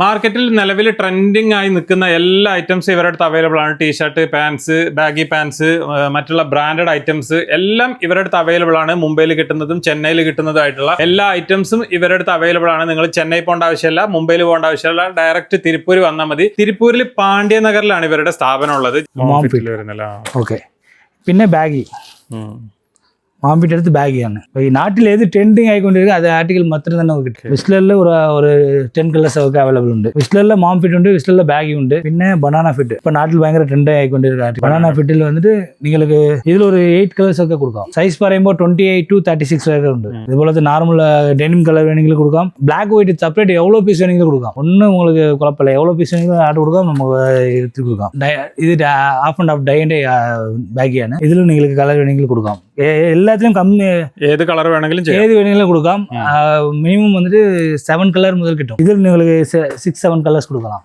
മാർക്കറ്റിൽ നിലവിൽ ട്രെൻഡിങ് ആയി നിൽക്കുന്ന എല്ലാ ഐറ്റംസും ഇവരുടെ അടുത്ത് അവൈലബിൾ ആണ്. ടീഷർട്ട്, പാൻസ്, ബാഗി പാൻസ്, മറ്റുള്ള ബ്രാൻഡഡ് ഐറ്റംസ് എല്ലാം ഇവരുടെ അടുത്ത് അവൈലബിൾ ആണ്. മുംബൈയിൽ കിട്ടുന്നതും ചെന്നൈയിൽ കിട്ടുന്നതുമായിട്ടുള്ള എല്ലാ ഐറ്റംസും ഇവരുടെ അടുത്ത് അവൈലബിൾ ആണ്. നിങ്ങൾ ചെന്നൈ പോകേണ്ട ആവശ്യമില്ല, മുംബൈയിൽ പോകേണ്ട ആവശ്യമില്ല, ഡയറക്റ്റ് തിരുപ്പൂർ വന്നാൽ മതി. തിരുപ്പൂരിൽ പാണ്ഡ്യനഗറിലാണ് ഇവരുടെ സ്ഥാപനം ഉള്ളത്. ഓക്കെ, പിന്നെ ബാഗി மாம்பிட்டு எடுத்து பேகியான இப்போ நாட்டில் எது ட்ரெண்டிங் ஆகிக்கொண்டிருக்கு அது ஆர்டிகல் மாத்திரம் தான் நமக்கு கிட்ட விஸ்லரில் ஒரு 10 கலர்ஸ் அவைலபிள் உண்டு. விஸ்லரில் மாம்பிட் உண்டு, விஸ்லரில் பேகி உண்டு, பின்ன பனானா ஃபிட் இப்போ நாட்டில் பயங்கர ட்ரெண்ட் ஆகிக்கொண்டிருக்கு. பனானா ஃபிட்டில் வந்துட்டு നിങ്ങൾക്ക് இதில் ஒரு 8 கலர்ஸ் ഒക്കെ കൊടുക്കാം. സൈസ് പറയുമ്പോൾ 28 to 36 വരെ ഉണ്ട്. ഇതുപോലത്തെ നോർമൽ ഡെനിം കളർ വേണമെങ്കിൽ കൊടുക്കാം. ബ്ലാക്ക് വൈറ്റ് സെപ്പറേറ്റ് എவ்வளோ പീസ് വേണമെങ്കിലും കൊടുക്കാം. ഒന്നും உங்களுக்கு കുഴപ്പമില്ല. എவ்வளோ പീസ് വേണമെങ്കിലും ആർഡർ കൊടുക്കാം, നമുക്ക് എടുത്ത് കൊടുക്കാം. ഇത് ഹാഫ് ആൻഡ് ഹാഫ് ഡൈൻ്റെ ബാഗിയാണ്. ഇതിലും നിങ്ങൾക്ക് കളർ വേണമെങ്കിൽ കൊടുക്കാം. எல்லாத்துலயும் கம்மி ஏது கலர் வேണമെങ്കിലും கொடுക്കാം. மினிமம் வந்துட்டு 7 கலர் முதல் கிட்டும். இதில் உங்களுக்கு 6-7 கலர்ஸ் கொடுக்கலாம்.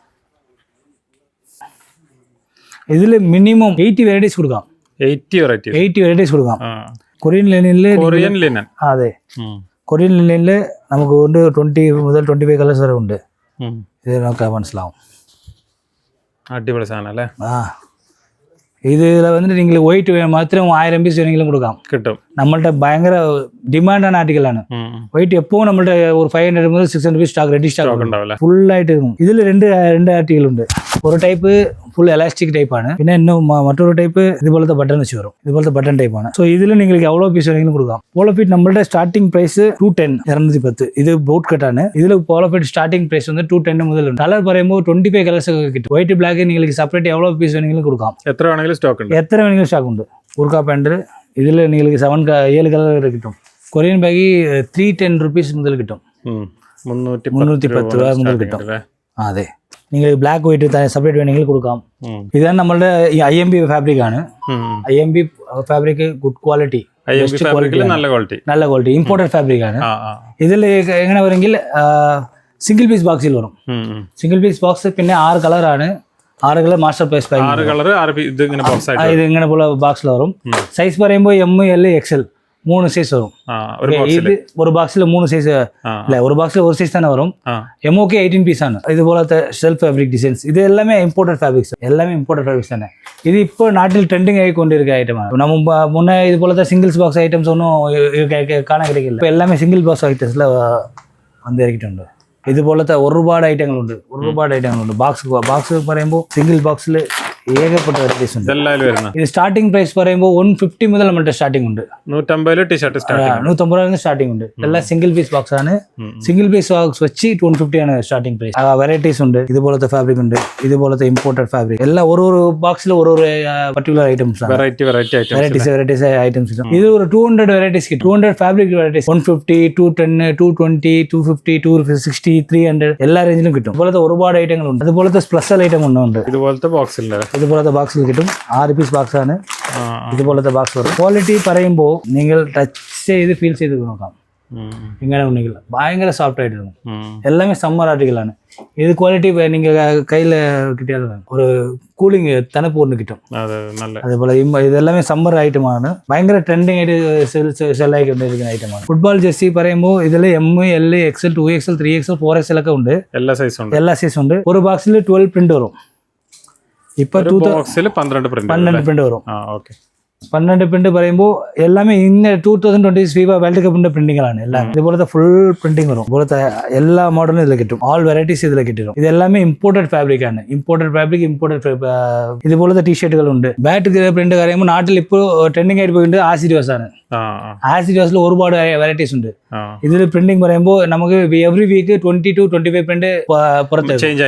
இதில் மினிமம் 80 வெரைட்டிஸ் கொடுക്കാം. 80 வெரைட்டிஸ் കൊടുക്കാം. കൊറിയൻ ലിനൻ അതെ, കൊറിയൻ ലിനനിൽ നമുക്ക് ഉണ്ട് 20 മുതൽ 25 കളേഴ്സ് വരെ ഉണ്ട്. ഇത് നോക്കാൻ മനസ്സിലാവും. അടിപൊളി സാധനം അല്ലേ? ഇതിൽ വന്നിട്ട് നിങ്ങൾ വെയിറ്റ് മാത്രം 1000 പീസ് വേണമെങ്കിലും കൊടുക്കാം, കിട്ടും. നമ്മളുടെ ഭയങ്കര ഡിമാൻഡാണ് ആർട്ടിക്കലാണ്. വെയിറ്റ് എപ്പോഴും നമ്മളുടെ ഒരു 500 മുതൽ 600 പീസ് സ്റ്റോക്ക് റെഡി സ്റ്റോക്ക് ഉണ്ടാവില്ല, ഫുള്ളായിട്ട് இருக்கும். ഇതിൽ രണ്ട് ആർട്ടിക്കൽ ഉണ്ട്. ഒരു ടൈപ്പ് ഫുൾ എലാസ്റ്റിക് ടൈപ്പാണ്, പിന്നെ മറ്റൊരു ടൈപ്പ് ഇതുപോലത്തെ ബട്ടൺ വെച്ച് വരും. ഇതുപോലത്തെ ബട്ടൺ ടൈപ്പാണ്. സോ ഇതിൽ നിങ്ങൾക്ക് എவ்வளோ പീസ് വേണമെങ്കിലും കൊടുക്കാം. പോളോ ഫിറ്റ് നമ്മളുടെ സ്റ്റാർട്ടിംഗ് പ്രൈസ് 210 210. ഇത് ബോട്ട് കട്ടാണ്. ഇതിൽ പോളോ ഫിറ്റ് സ്റ്റാർട്ടിംഗ് പ്രൈസ് வந்து 210 മുതലുണ്ട്. കളർ പറയുമ്പോൾ 25 കളേഴ്സ് ഒക്കെ കിട്ടും. വൈറ്റ് ബ്ലാക്ക് നിങ്ങൾക്ക് സെപ്പറേറ്റ് എவ்வளோ പീസ് വേണമെങ്കിലും കൊടുക്കാം. എത്ര വേണമെങ്കിലും സ്റ്റോക്ക് ഉണ്ട്. ഉർക്ക പാൻറ് ഇതിൽ നിങ്ങൾക്ക് 7 കളർ വരെ കിട്ടും. കൊറിയൻ ബാഗി 310 റുപ്പീസ് മുതൽ കിട്ടും. 310 രൂപ മുതൽ കിട്ടും. അതെ, നിങ്ങൾ ബ്ലാക്ക് വൈറ്റ് സെപ്പറേറ്റ് വേണമെങ്കിൽ കൊടുക്കാം. ഇതാണ് നമ്മളുടെ ഈ IMB ഫാബ്രിക് ആണ്. IMB ഫാബ്രിക് ഗുഡ് ക്വാളിറ്റി, നല്ല ക്വാളിറ്റി ഇമ്പോർട്ടഡ് ഫാബ്രിക് ആണ്. ഇതിൽ എങ്ങനെ വരെങ്കിൽ സിംഗിൾ പീസ് ബോക്സിൽ വരും. സിംഗിൾ പീസ് ബോക്സ് പിന്നെ 6 കളറാണ്. 6 കളർ മാസ്റ്റർ പ്രൈസ് ഇത് ഇങ്ങനെ പോലെ ബോക്സിൽ വരും. സൈസ് പറയുമ്പോൾ M, L, XL 3 സൈസ് വരും. ഇത് ഒരു ബോക്സിൽ 3 സൈസ് അല്ല, ഒരു ബോക്സിൽ ഒരു സൈസ് തന്നെ വരും. MOK 18 പീസ് ആണ്. ഇതുപോലത്തെ ഷെൽഫ് ഫാബ്രിക് ഡിസൈൻസ് ഇത് എല്ലാമേ ഇമ്പോർട്ടഡ് ഫാബ്രിക്സ്, തന്നെ. ഇത് ഇപ്പോൾ നാട്ടിൽ ട്രെൻഡിങ് ആയിക്കൊണ്ടിരിക്കുന്ന ഐറ്റമാണ്. நம்ம മുന്നേ ഇതുപോലത്തെ സിംഗിൾസ് ബോക്സ് ഐറ്റംസ് ഒന്നും കാണാൻ கிடைக்கல. ഇപ്പോൾ എല്ലാമേ സിംഗിൾ ബോക്സ് ഐറ്റംസിൽ വന്നിറക്കിയിട്ടുണ്ട്. ഇതുപോലത്തെ ഒരുപാട് ഐറ്റങ്ങളുണ്ട്. ബോക്സ് പറയുമ്പോൾ സിംഗിൾ ബോക്സിൽ ഏകപ്പെട്ട വെറൈറ്റീസ് ഉണ്ട്. ഇത് സ്റ്റാർട്ടിംഗ് പ്രൈസ് പറയുമ്പോൾ 150 മുതൽ നമ്മുടെ സ്റ്റാർട്ടിംഗ് ഉണ്ട്. 150 ടീഷർട്ട് 150 സ്റ്റാർട്ടിംഗ് ഉണ്ട്. എല്ലാം സിംഗിൾ പീസ് ബോക്സ് ആണ്. സിംഗിൾ പീസ് ബോക്സ് വെച്ച് 150 ആണ് സ്റ്റാർട്ടിംഗ് പ്രൈസ്. വെറൈറ്റീസ് ഉണ്ട്. ഇതുപോലത്തെ ഫാബ്രിക് ഉണ്ട്, ഇതുപോലത്തെ ഇമ്പോർട്ടഡ് ഫാബ്രിക് എല്ലാം ഒരു ബോക്സിൽ ഒരു പർട്ടിക്കുലർ ഐറ്റംസ് ആണ്. Varieties items. ഇത് ഒരു 200 വെറൈറ്റീസ് കിട്ടും. 200 ഫാബ്രിക് വെറൈറ്റീസ് 150, 210, 220, 250, 260, 300 എല്ലാ റേഞ്ചിലും കിട്ടും. അതുപോലത്തെ ഒരുപാട് ഐറ്റങ്ങളുണ്ട്. അതുപോലത്തെ സ്പെഷ്യൽ ഐറ്റം ഉണ്ട്. ഇതുപോലത്തെ ബോക്സിൽ കിട്ടും. 6 പീസ് ബോക്സ് ആണ്. ഇതുപോലത്തെ ബോക്സ് വരും. ക്വാളിറ്റി പറയുമ്പോൾ നിങ്ങൾ ടച്ച് ചെയ്ത് ഫീൽ ചെയ്ത് നോക്കാം. ഇങ്ങനെ ഉണ്ടെങ്കിൽ ഭയങ്കര സോഫ്റ്റ് ആയിട്ടിരുന്നു. എല്ലാമേ സമ്മർ ആർട്ടിക്കലാണ്. ഇത് ക്വാളിറ്റി നിങ്ങൾ കയ്യിൽ കിട്ടിയാൽ ഒരു കൂളിംഗ് തണുപ്പ് കിട്ടും. അതേപോലെ ഇതെല്ലാമേ സമ്മർ ഐറ്റമാണ്. ഭയങ്കര ട്രെൻഡിങ് ആയിട്ട് സെല്ലായിക്കൊണ്ടിരിക്കുന്ന ഐറ്റമാണ്. ഫുട്ബോൾ ജെർസി പറയുമ്പോൾ ഇതിൽ M, L, XL, 2XL, 3XL, 4XL ഒക്കെ ഉണ്ട്. എല്ലാ സൈസും ഉണ്ട്. ഒരു ബോക്സിൽ 12 പ്രിന്റ് വരും. ഇപ്പൊ 12 പ്രിന്റ് വരും. 12 പ്രിന്റ് പറയുമ്പോൾ എല്ലാമേ ഇന്ന് 2020 ഫീഫ വേൾഡ് കപ്പിന്റെ പ്രിന്റിങ്ങാണ്. എല്ലാം ഇതുപോലത്തെ ഫുൾ പ്രിന്റിംഗ് വരും. ഇതുപോലത്തെ എല്ലാ മോഡലും ഇതിൽ കിട്ടും. ഓൾ വെറൈറ്റീസ് ഇതിൽ കിട്ടും. ഇതെല്ലാമേ ഇമ്പോർട്ടഡ് ഫാബ്രിക് ആണ്. ഇതുപോലത്തെ ടീഷർട്ടുകളുണ്ട്. ബാറ്റ് പ്രിന്റ് പറയുമ്പോൾ നാട്ടിൽ ഇപ്പോൾ ട്രെൻഡിങ് ആയിട്ട് പോയിട്ട് ആസിഡ് ആണ്. ആസിഡ് വാസിൽ ഒരുപാട് വെറൈറ്റീസ് ഉണ്ട്. ഇതിൽ പ്രിന്റിംഗ് പറയുമ്പോൾ നമുക്ക് എവറി വീക്ക് 20 to 25 പ്രിന്റ് പുറത്ത് ചേഞ്ച്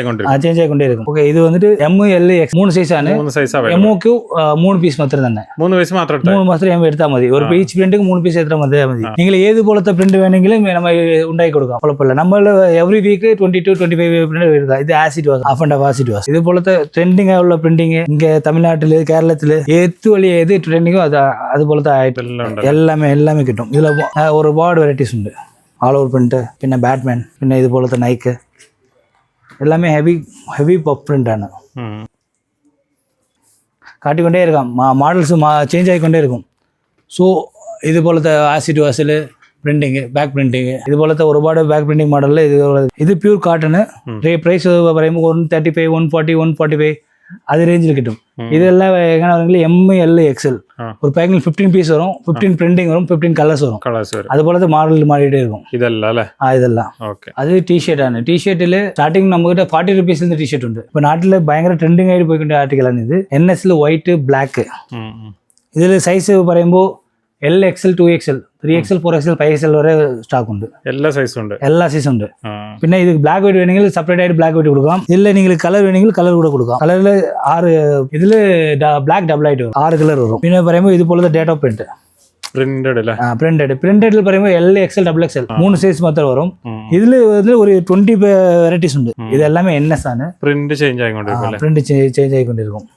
ആയിക്കൊണ്ടിരിക്കും. ഓക്കെ, ഇത് വന്നിട്ട് M, L, X 3 സൈസ് ആണ്. MOK 3 പീസ് മാത്രം തന്നെ. 3 പീസ് മാത്രം എടുത്താൽ മതി. ഒരു പീച്ച് പ്രിന്റ് 3 പീസ് എത്ര മതി. നിങ്ങൾ ഏത് പോലത്തെ പ്രിന്റ് വേണമെങ്കിലും നമ്മൾ ഉണ്ടാക്കി കൊടുക്കാം, കുഴപ്പമില്ല. നമ്മൾ എവറി വീക്ക് 20 to 25 പ്രിന്റ് എടുക്കാം. ഇത് acid was, half and half acid was. ഇതുപോലത്തെ ട്രെൻഡിങ് ആയുള്ള പ്രിന്റിങ് ഇങ്ങനെ തമിഴ്നാട്ടില്, കേരളത്തില് ഏത് ട്രെൻഡിങ്ങോ അതുപോലത്തെ ആയിട്ട് എല്ലാമേ കിട്ടും. ഇതിൽ ഒരുപാട് വെറൈറ്റീസ് ഉണ്ട്. ആൾ ഓവർ പ്രിന്റ്, പിന്നെ ബാറ്റ്മാൻ, പിന്നെ ഇതുപോലത്തെ നൈക്ക് എല്ലാമേ ഹെവി പഫ് പ്രിന്റ് ആണ്. കാട്ടിക്കൊണ്ടേ ഇരിക്കാം. മോഡൽസ് ചേഞ്ച് ആയിക്കൊണ്ടേ ഇരിക്കും. സോ ഇതുപോലത്തെ ആസിഡ് വാസിൽ പ്രിന്റിങ് ബാക്ക് പ്രിന്റിങ് ഇതുപോലത്തെ ഒരുപാട് ബാക്ക് പ്രിന്റിങ് മോഡലിൽ ഇത് പ്യൂർ കോട്ടൺ പ്രൈസ് പറയുമ്പോൾ 135 140 145 അത് റേഞ്ചിൽ കിട്ടും. ഇതെല്ലാം എങ്ങനെ പറയുമെങ്കിൽ ML XL ഒരു പാക്കിൽ 15 പീസ് വരും, 15 പ്രിന്റിങ് വരും, 15 കളേഴ്സ് വരും. അതുപോലത്തെ മോഡൽ മാറിയിട്ടേ இருக்கும். ഇതെല്ലാം അത് ടീഷർട്ട് ആണ്. ടീഷർട്ടിൽ സ്റ്റാർട്ടിങ് നമുക്ക് 40 റുപ്പീസിൽ ടീഷർട്ട് ഉണ്ട്. ഇപ്പൊ നാട്ടിൽ ഭയങ്കര ട്രെൻഡിങ് ആയിട്ട് പോയിക്കൊണ്ട ആർട്ടിക്കലാണ് ഇത്. NS white black. ഇതിൽ സൈസ് പറയുമ്പോൾ LXL 2XL 3XL 4XL 5XL വരെ സ്റ്റോക്ക് ഉണ്ട്. എല്ലാ സൈസും ഉണ്ട്. പിന്നെ ഇത് ബ്ലാക്ക് വൈറ്റ് വേണമെങ്കിൽ സെപ്പറേറ്റ് ആയിട്ട് ബ്ലാക്ക് വൈറ്റ് കൊടുക്കാം. ഇതിൽ നിങ്ങൾ കളർ വേണമെങ്കിൽ കളർ കൂടെ കൊടുക്കാം. കളറിൽ 6 ഇതില് ബ്ലാക്ക് ഡബിൾ ആയിട്ട് വരും, 6 കളർ വരും. പിന്നെ പറയുമ്പോൾ ഇതുപോലത്തെ ഡേറ്റ് ഓഫ് പ്രിന്റ് പ്രിന്റഡിൽ പറയുമ്പോൾ LXL XXL 3 സൈസ് മാത്രമേ വരും. ഇതിൽ ഒരു 20 വെറൈറ്റീസ് ഉണ്ട്. ഇതെല്ലാമേ NS ആണ്. പ്രിന്റ് ചേഞ്ച് ആയിക്കൊണ്ടിരിക്കും.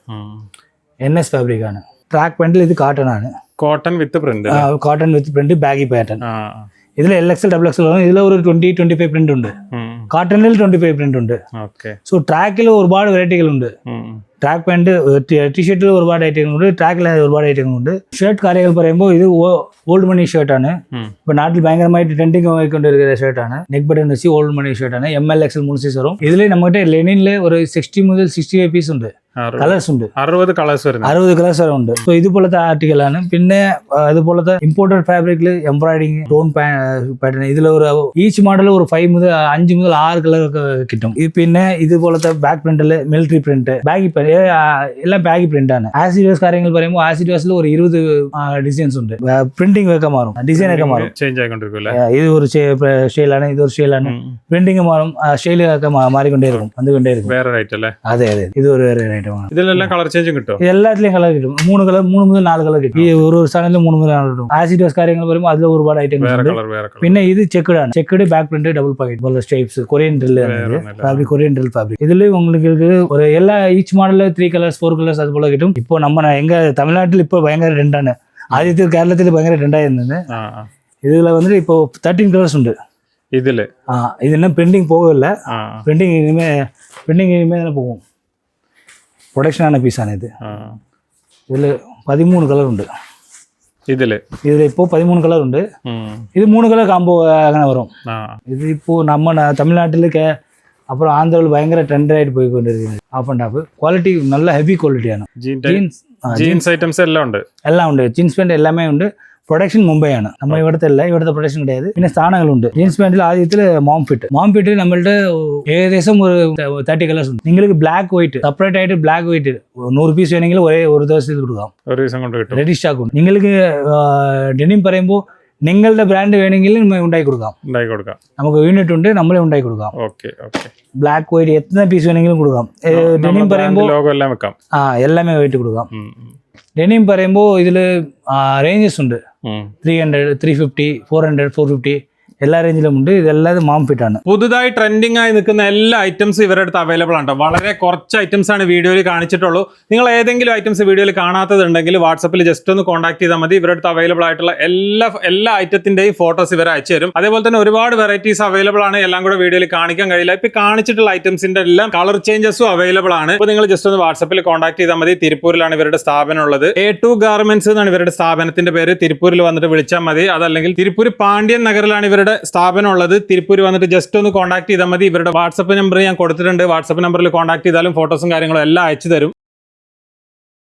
NS ഫാബ്രിക് ആണ്. ട്രാക്ക് പാന്റിൽ ഇത് കോട്ടൺ ആണ്. Cotton with print baggy pattern. ഇതിൽ LXL XXL വരും. ഇതിൽ ഒരു 20-25 പ്രിന്റ് ഉണ്ട്. കോട്ടണിൽ 25 പ്രിന്റ് ഉണ്ട്. സോ ട്രാക്കിൽ ഒരുപാട് വെറൈറ്റികളുണ്ട്. ട്രാക്ക് പാന്റ് ടീഷർട്ടിൽ ഒരുപാട് ഐറ്റങ്ങളുണ്ട്, ട്രാക്കിൽ ഒരുപാട് ഐറ്റങ്ങളുണ്ട്. ഷർട്ട് കാര്യങ്ങൾ പറയുമ്പോൾ ഇത് ഓൾഡ് മണി ഷർട്ടാണ്. ഇപ്പൊ നാട്ടിൽ ഭയങ്കരമായിട്ട് ട്രെൻഡിങ് ആയിക്കൊണ്ടിരിക്കുന്ന ഷർട്ടാണ്. നെക്ക് ബട്ടൺ വെച്ച് ഓൾഡ് മണി ഷർട്ടാണ്. ML XL 3 സൈസ് വരും. ഇതിൽ നമ്മുടെ ലെനിനിൽ ഒരു 60 മുതൽ 65 പീസ് ഉണ്ട്. കളേഴ്സ് ഉണ്ട്, 60 കളേഴ്സ് വരെ ഉണ്ട്. സോ ഇതുപോലത്തെ ആർട്ടിക്കലാണ്. പിന്നെ അതുപോലത്തെ ഇമ്പോർട്ടഡ് ഫാബ്രിക്കിൽ എംബ്രോയിഡിങ് ടോൺ പാറ്റേൺ. ഇതിൽ ഒരു ഈച്ച് മോഡൽ ഒരു 5 മുതൽ 6 കളർ ഒക്കെ കിട്ടും. പിന്നെ ഇതുപോലത്തെ ബാക്ക് പ്രിന്റിൽ മിലിറ്ററി പ്രിന്റ്, ബാഗി എല്ലാം ബാഗി പ്രിന്റ് ആണ്. ആസിഡ് വാഷ് കാര്യങ്ങൾ പറയുമ്പോൾ ആസിഡ് വാഷിൽ ഒരു 20 ഡിസൈൻസ് ഉണ്ട്. പ്രിന്റിംഗ് ഒക്കെ മാറും, ഡിസൈൻ ഒക്കെ മാറും. ഇത് ഒരു സ്റ്റൈലാണ്, ഇതൊരു സ്റ്റൈലാണ്. പ്രിന്റിംഗ് മാറും, സ്റ്റൈലൊക്കെ മാറിക്കൊണ്ടേയിരിക്കും, വന്നുകൊണ്ടേയിരിക്കും. അതെ ഇത് ഒരു വേറെ ഐറ്റമാണ്. ഇതിലെല്ലാം കളർ ചേഞ്ചും കിട്ടും. എല്ലാത്തിലും കളർ കിട്ടും. 3 മുതൽ 4 കളർ കിട്ടും. ഈ ഒരു സാധനത്തിൽ 3 മുതൽ 4 കിട്ടും. ആസിഡ് വാഷ് കാര്യങ്ങൾ പറയുമ്പോൾ അതിൽ ഒരുപാട് ഐറ്റംസ് ഉണ്ട്. പിന്നെ ഇത് ചെക്ക്ഡ് ആണ്. Checked back print double pocket പോലെ stripes Korean drill fabric. Korean drill fabric. ഇതിൽ உங்களுக்கு ஒரு எல்லா ஈச் மாடல்ல 3 கலர்ஸ் 4 கலர்ஸ் அது போல கிட்டும். இப்போ நம்ம எங்க தமிழ்நாட்டில் இப்போ பயங்கர ட்ரெண்டான ஆதித்ய கேரளத்தில் பயங்கர ட்ரெண்டாக இருந்தது. இதில் வந்து இப்போ 13 கலர்ஸ் உண்டு. இது இன்னும் பிரிண்டிங் போகவில்லை. பிரிண்டிங் இனிமேல் தானே போகும். ப்ரொடக்ஷனான பீஸான இது. இதில் 13 கலர் உண்டு. இதில் இப்போ 13 கலர் உண்டு. இது 3 கலர் காம்போ അങ്ങനെ வரும். இது இப்போ நம்ம தமிழ்நாட்டில் அப்புறம் ஆந்திராவில் பயங்கர ட்ரெண்ட் ஆகிட்டு போய் கொண்டு இருக்குது. ஆஃப் அண்ட் ஆஃப் குவாலிட்டி நல்ல ஹெவி குவாலிட்டியான ജീൻസ് ഐറ്റംസ് എല്ലാം ഉണ്ട്. ജീൻസ് പാൻറ് എല്ലാമേ ഉണ്ട്. പ്രൊഡക്ഷൻ മുംബൈ ആണ്. നമ്മൾ ഇവിടുത്തെ പ്രൊഡക്ഷൻ கிடையாது. പിന്നെ സ്ഥാനങ്ങളുണ്ട്. ജീൻസ് പാൻറിൽ ആദ്യത്തിൽ മോം ഫിറ്റ് നമ്മളുടെ ഏകദേശം ഒരു 30 കളേഴ്സ് ഉണ്ട്. നിങ്ങൾക്ക് ബ്ലാക്ക് വൈറ്റ് സെപ്പറേറ്റ് ആയിട്ട് ബ്ലാക്ക് വൈറ്റ് 100 പീസ് വേണമെങ്കിൽ ഒരു ദിവസത്തിൽ കൊടുക്കാം. റെഡി സ്റ്റോക്ക് ഉണ്ട്. നിങ്ങൾക്ക് ഡെനിം പറയുമ്പോൾ നിങ്ങളുടെ ബ്രാൻഡ് വേണമെങ്കിൽ ഉണ്ടാക്കി കൊടുക്കാം. നമുക്ക് യൂണിറ്റ് ഉണ്ട്, നമ്മളെ ഉണ്ടാക്കി കൊടുക്കാം. ബ്ലാക്ക് വൈറ്റ് എത്ര പീസ് വേണമെങ്കിലും കൊടുക്കാം. ഡെനിം പറയുമ്പോൾ എല്ലാമേ വൈറ്റ് കൊടുക്കാം. ഡെനിം പറയുമ്പോൾ ഇതിൽ റേഞ്ചസ് ഉണ്ട്. 300 350 400 450 എല്ലാ റേഞ്ചിലും ഉണ്ട്. ഇതെല്ലാം മാം ഫിറ്റ് ആണ്. പുതുതായി ട്രെൻഡിങ് ആയി നിൽക്കുന്ന എല്ലാ ഐറ്റംസും ഇവരുടെ അടുത്ത് അവൈലബിൾ ആണ്. വളരെ കുറച്ച് ഐറ്റംസ് ആണ് വീഡിയോയിൽ കാണിച്ചിട്ടുള്ളൂ. നിങ്ങൾ ഏതെങ്കിലും ഐറ്റംസ് വീഡിയോയിൽ കാണാത്തതുണ്ടെങ്കിൽ വാട്സപ്പിൽ ജസ്റ്റ് ഒന്ന് കോൺടാക്ട് ചെയ്താൽ മതി. ഇവരുടെ അടുത്ത് അവൈലബിൾ ആയിട്ടുള്ള എല്ലാ ഐറ്റത്തിന്റെയും ഫോട്ടോസ് ഇവർ അയച്ചു തരും. അതേപോലെ തന്നെ ഒരുപാട് വെറൈറ്റീസ് അവൈലബിൾ ആണ്. എല്ലാം കൂടെ വീഡിയോയിൽ കാണിക്കാൻ കഴിയില്ല. ഇപ്പൊ കാണിച്ചിട്ടുള്ള ഐറ്റംസിന്റെ എല്ലാം കളർ ചേഞ്ചസും അവൈലബിൾ ആണ്. ഇപ്പൊ നിങ്ങൾ ജസ്റ്റ് ഒന്ന് വാട്സപ്പിൽ കോൺടാക്ട് ചെയ്താൽ മതി. തിരുപ്പൂരിലാണ് ഇവരുടെ സ്ഥാപനം ഉള്ളത്. A2 ഗാർമെന്റ്സ് എന്നാണ് ഇവരുടെ സ്ഥാപനത്തിന്റെ പേര്. തിരുപ്പൂരിൽ വന്നിട്ട് വിളിച്ചാൽ മതി. അതല്ലെങ്കിൽ തിരുപ്പൂർ പാണ്ഡ്യൻ നഗറിലാണ് ഇവരുടെ സ്ഥാപനം ഉള്ളത്. തിരുപ്പൂർ വന്നിട്ട് ജസ്റ്റ് ഒന്ന് കോൺടാക്ട് ചെയ്താൽ മതി. ഇവരുടെ വാട്സപ്പ് നമ്പർ ഞാൻ കൊടുത്തിട്ടുണ്ട്. വാട്സപ്പ് നമ്പറിൽ കോൺടാക്ട് ചെയ്താലും ഫോട്ടോസും കാര്യങ്ങളും എല്ലാം അയച്ചു തരും.